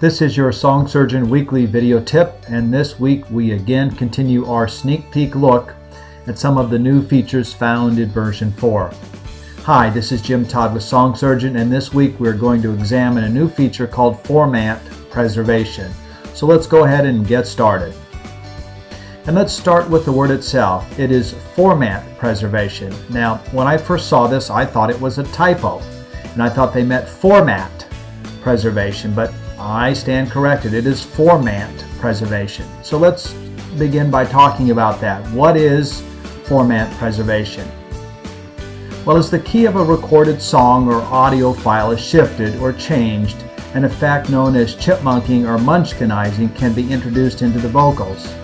This is your Song Surgeon Weekly video tip, and this week we again continue our sneak peek look at some of the new features found in version 4. Hi, this is Jim Todd with Song Surgeon, and this week we're going to examine a new feature called Formant Preservation. So let's go ahead and get started. And let's start with the word itself. It is Formant Preservation. Now, when I first saw this, I thought it was a typo, and I thought they meant Format Preservation, but I stand corrected. It is Formant Preservation. So let's begin by talking about that. What is Formant Preservation? Well, as the key of a recorded song or audio file is shifted or changed, an effect known as chipmunking or munchkinizing can be introduced into the vocals.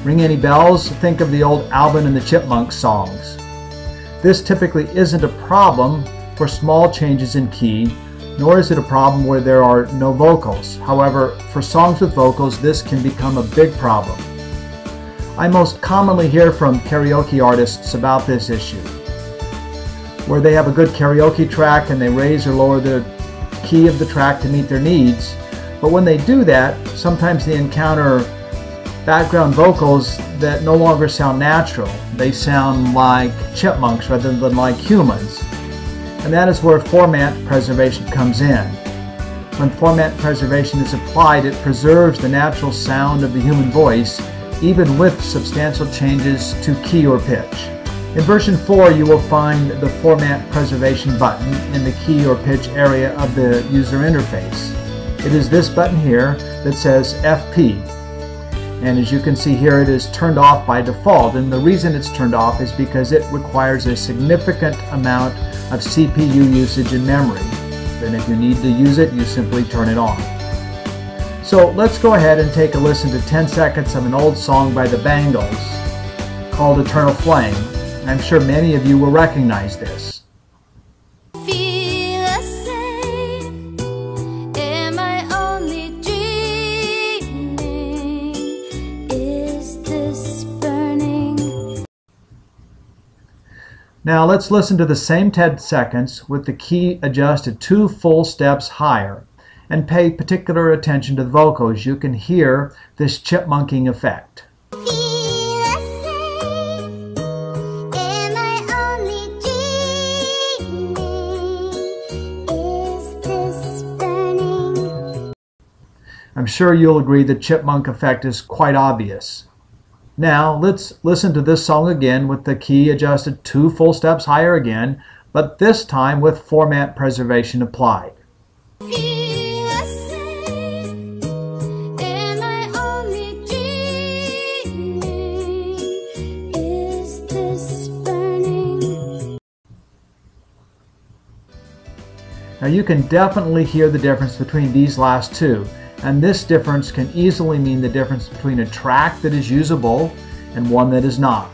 Ring any bells? Think of the old Alvin and the Chipmunks songs. This typically isn't a problem for small changes in key, nor is it a problem where there are no vocals. However, for songs with vocals, this can become a big problem. I most commonly hear from karaoke artists about this issue, where they have a good karaoke track and they raise or lower the key of the track to meet their needs. But when they do that, sometimes they encounter background vocals that no longer sound natural. They sound like chipmunks rather than like humans. And that is where Formant Preservation comes in. When Formant Preservation is applied, it preserves the natural sound of the human voice, even with substantial changes to key or pitch. In version 4, you will find the Formant Preservation button in the key or pitch area of the user interface. It is this button here that says FP. And as you can see here, it is turned off by default. And the reason it's turned off is because it requires a significant amount of CPU usage and memory. Then if you need to use it, you simply turn it on. So let's go ahead and take a listen to 10 seconds of an old song by the Bangles called Eternal Flame. I'm sure many of you will recognize this. Now let's listen to the same 10 seconds with the key adjusted 2 full steps higher and pay particular attention to the vocals. You can hear this chipmunking effect. I'm sure you'll agree the chipmunk effect is quite obvious. Now, let's listen to this song again with the key adjusted 2 full steps higher again, but this time with Formant Preservation applied. Now, you can definitely hear the difference between these last two. And this difference can easily mean the difference between a track that is usable and one that is not.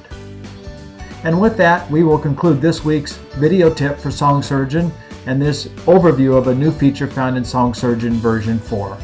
And with that, we will conclude this week's video tip for Song Surgeon and this overview of a new feature found in Song Surgeon version 4.